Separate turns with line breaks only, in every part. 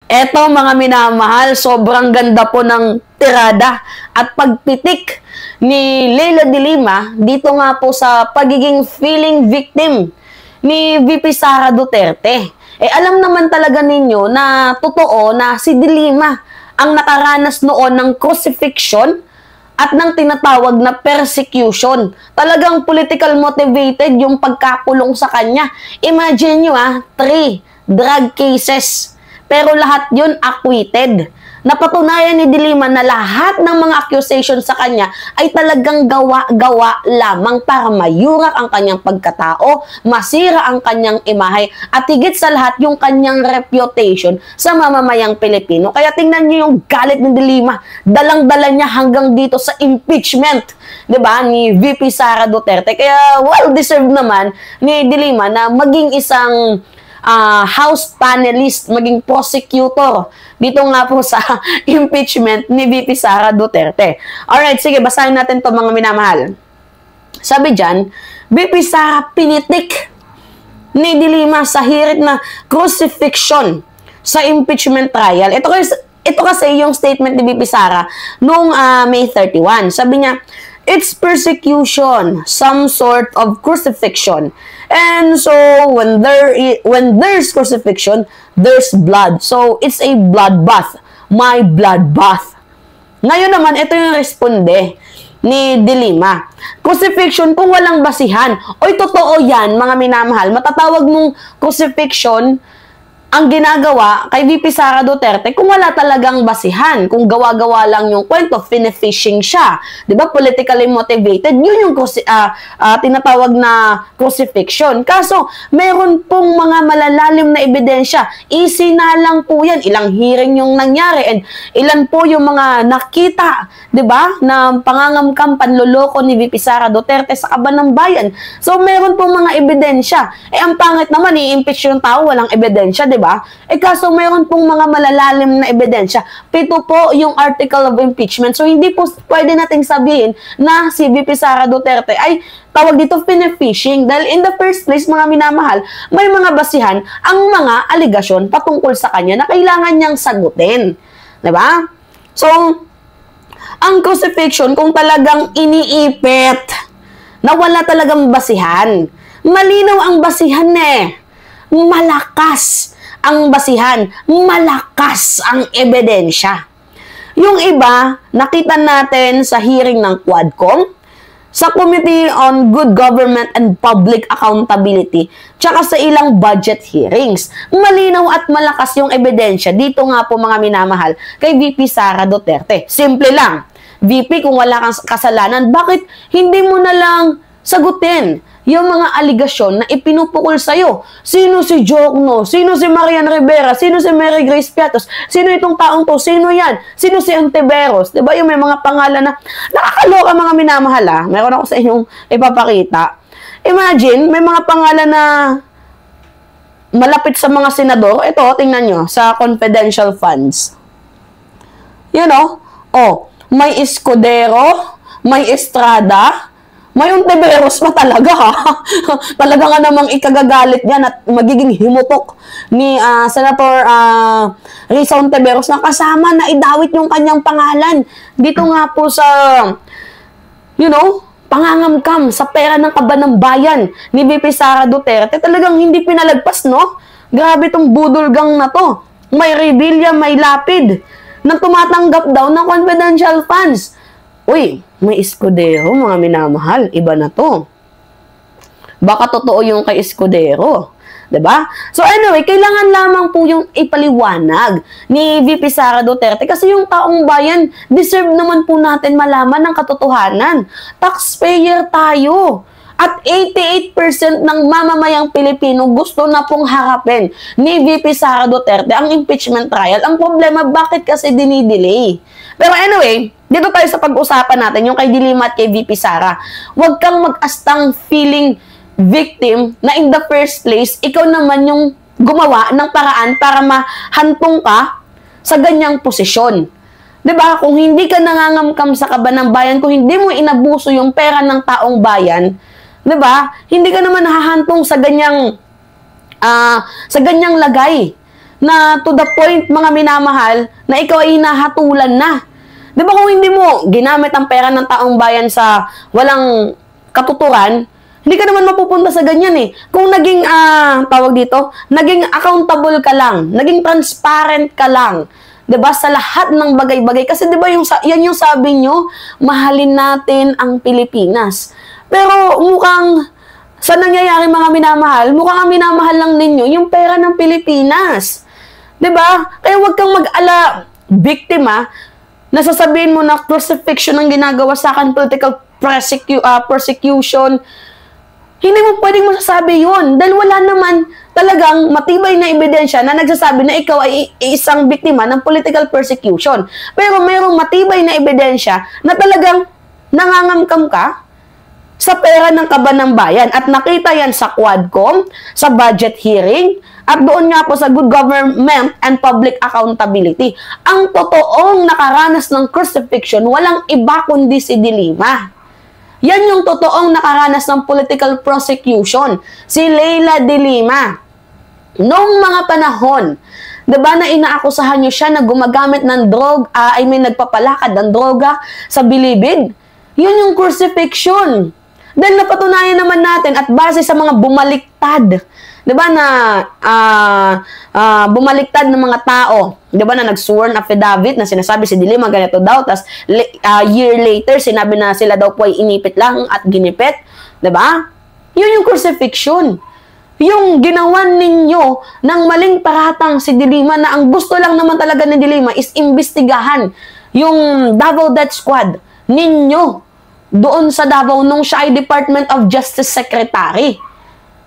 Eto mga minamahal, sobrang ganda po ng tirada at pagpitik ni Leila de Lima dito nga po sa pagiging feeling victim ni VP Sara Duterte. Alam naman talaga ninyo na totoo na si de Lima ang nakaranas noon ng crucifixion at ng tinatawag na persecution. Talagang political motivated yung pagkakulong sa kanya. Imagine nyo 3 drug cases. Pero lahat yun acquitted. Napatunayan ni de Lima na lahat ng mga accusation sa kanya ay talagang gawa-gawa lamang para mayurak ang kanyang pagkatao, masira ang kanyang imahe, at higit sa lahat yung kanyang reputation sa mamamayang Pilipino. Kaya tingnan niyo yung galit ni de Lima. Dalang-dala niya hanggang dito sa impeachment, 'di ba, ni VP Sara Duterte. Kaya well-deserved naman ni de Lima na maging isang House panelist, maging prosecutor dito nga po sa impeachment ni VP Sara Duterte. Alright, sige, basahin natin to mga minamahal. Sabi dyan, VP Sara pinitik ni de Lima sa hirit na crucifixion sa impeachment trial. Ito kasi yung statement ni VP Sara noong May 31. Sabi niya, it's persecution, some sort of crucifixion. And so, when there's crucifixion, there's blood. So, it's a bloodbath. My bloodbath. Ngayon naman, ito yung responde ni de Lima. Crucifixion kung walang basihan. Oy, totoo yan, mga minamahal. Matatawag mong crucifixion ang ginagawa kay VP Sara Duterte kung wala talagang basihan, kung gawa-gawa lang yung kwento, fine-fishing siya. 'Di ba? Politically motivated. Yun yung tinatawag na crucifixion. Kaso, meron pong mga malalalim na ebidensya. Easy na lang po yan. Ilang hearing yung nangyari and ilan po yung mga nakita, 'di ba? Na pangangamkam, panloloko ni VP Sara Duterte sa kaban ng bayan. So, meron pong mga ebidensya. Ang pangit naman, i-impeach yung tao, walang ebidensya, 'di ba? Kaso mayroon pong mga malalalim na ebidensya. 7 po yung article of impeachment. So, hindi po pwede nating sabihin na si VP Sara Duterte ay tawag dito fine-fishing. Dahil in the first place, mga minamahal, may mga basihan ang mga aligasyon patungkol sa kanya na kailangan niyang sagutin. 'Di ba? So, ang crucifixion, kung talagang iniipit na wala talagang basihan, malinaw ang basihan malakas ang basihan, malakas ang ebidensya. Yung iba, nakita natin sa hearing ng Quadcom, sa Committee on Good Government and Public Accountability, tsaka sa ilang budget hearings. Malinaw at malakas yung ebidensya. Dito nga po mga minamahal, kay VP Sara Duterte. Simple lang. VP, kung wala kang kasalanan, bakit hindi mo na lang sagutin yung mga aligasyon na ipinupukol sa'yo? Sino si Jokno? Sino si Marian Rivera? Sino si Mary Grace Piatos? Sino itong taong to? Sino yan? Sino si Antiveros? Diba yung may mga pangalan na nakakaloka, mga minamahal Meron ako sa inyong ipapakita. Imagine, may mga pangalan na malapit sa mga senador. Ito, tingnan nyo, sa confidential funds. You know? May Escudero, may Estrada, may Ontiveros pa talaga Talaga nga namang ikagagalit yan at magiging himutok ni Senator Risa Ontiveros na kasama na idawit yung kanyang pangalan dito nga po sa, pangangamkam sa pera ng kaban ng bayan ni VP Sara Duterte. Talagang hindi pinalagpas, no? Grabe tong budulgang na to. May Revilla, may Lapid na tumatanggap daw ng confidential funds. Uy, may Escudero, mga minamahal. Iba na to. Baka totoo yung kay Escudero. 'Di ba? So anyway, kailangan lamang po yung ipaliwanag ni VP Sara Duterte kasi yung taong bayan, deserve naman po natin malaman ng katotohanan. Taxpayer tayo. At 88% ng mamamayang Pilipino gusto na pong harapin ni VP Sara Duterte ang impeachment trial. Ang problema, bakit kasi dinidelay? Pero anyway, dito tayo sa pag-usapan natin, yung kay de Lima at kay VP Sara. Huwag kang mag-astang feeling victim na in the first place, ikaw naman yung gumawa ng paraan para mahantong ka sa ganyang posisyon. 'Di ba? Kung hindi ka nangangamkam sa kaban ng bayan, kung hindi mo inabuso yung pera ng taong bayan, 'di ba? Hindi ka naman nahahantong sa ganyang lagay. na to the point, mga minamahal, na ikaw ay nahatulan na. Di ba kung hindi mo ginamit ang pera ng taong bayan sa walang katuturan, hindi ka naman mapupunta sa ganyan eh. Kung naging, tawag dito, naging accountable ka lang, naging transparent ka lang, 'di ba, sa lahat ng bagay-bagay. Kasi 'di ba yan yung sabi nyo, mahalin natin ang Pilipinas. Pero mukhang sa nangyayari, mga minamahal, mukhang ang minamahal lang ninyo yung pera ng Pilipinas. 'Di ba? Kaya wag kang mag-ala biktima na sasabihin mo na crucifixion ang ginagawa sa akin, political persecution. Hindi mo pwedeng masasabi yun dahil wala naman talagang matibay na ebidensya na nagsasabi na ikaw ay isang biktima ng political persecution. Pero mayroong matibay na ebidensya na talagang nangangamkam ka sa pera ng kaban ng bayan. At nakita yan sa Quadcom, sa budget hearing, at doon nga po sa good government and public accountability. Ang totoong nakaranas ng crucifixion, walang iba kundi si De Lima. Yan yung totoong nakaranas ng political prosecution, si Leila De Lima. Noong mga panahon, diba, na inaakusahan nyo siya na gumagamit ng nagpapalakad ng droga sa bilibid. Yun yung crucifixion. Dahil napatunayan naman natin at base sa mga bumaliktad, diba, na bumaliktad ng mga tao, diba, na nag-sworn affidavit na sinasabi si De Lima ganito daw, tas year later sinabi na sila daw po ay inipit lang at ginipit, diba? Yun yung crucifixion. Yung ginawa ninyo ng maling paratang si De Lima, na ang gusto lang naman talaga ni De Lima is imbestigahan yung Davao Death Squad ninyo doon sa Davao nung siya ay Department of Justice Secretary.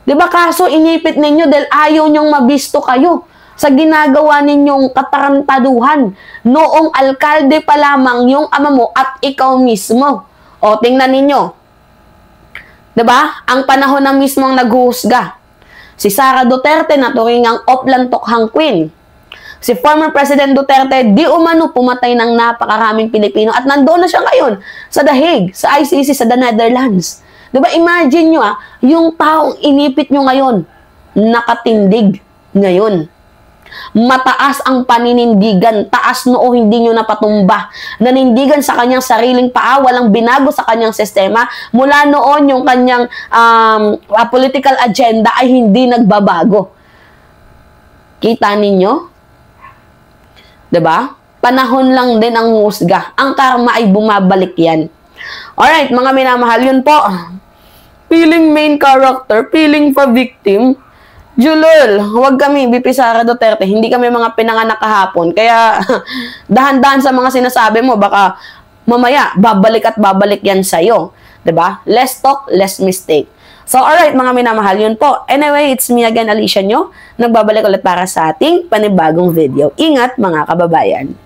Diba, kaso inipit ninyo dahil ayaw nyong mabisto kayo sa ginagawa ninyong katarantaduhan. Noong alkalde pa lamang yung ama mo at ikaw mismo. O, tingnan ninyo. Diba? Ang panahon na mismong naghuhusga. Si Sara Duterte na turingang oplantokhang queen. Si former President Duterte, di umano pumatay ng napakaraming Pilipino at nandoon na siya ngayon sa The Hague, sa ICC, sa the Netherlands. Diba, imagine nyo yung taong inipit nyo ngayon, nakatindig ngayon. Mataas ang paninindigan, taas noo hindi nyo napatumba. Nanindigan sa kanyang sariling paa, walang binago sa kanyang sistema. Mula noon, yung kanyang political agenda ay hindi nagbabago. Kita ninyo? Diba? Panahon lang din ang husga. Ang karma ay bumabalik yan. Alright, mga minamahal, yun po. Feeling main character, feeling pa victim. Julol, huwag kami, BP Sara Duterte, hindi kami mga pinanganak kahapon. Kaya, dahan-dahan sa mga sinasabi mo, baka mamaya, babalik at babalik yan sa'yo. Diba? Less talk, less mistake. So, alright, mga minamahal, yun po. Anyway, it's me again, Alicia nyo. Nagbabalik ulit para sa ating panibagong video. Ingat, mga kababayan.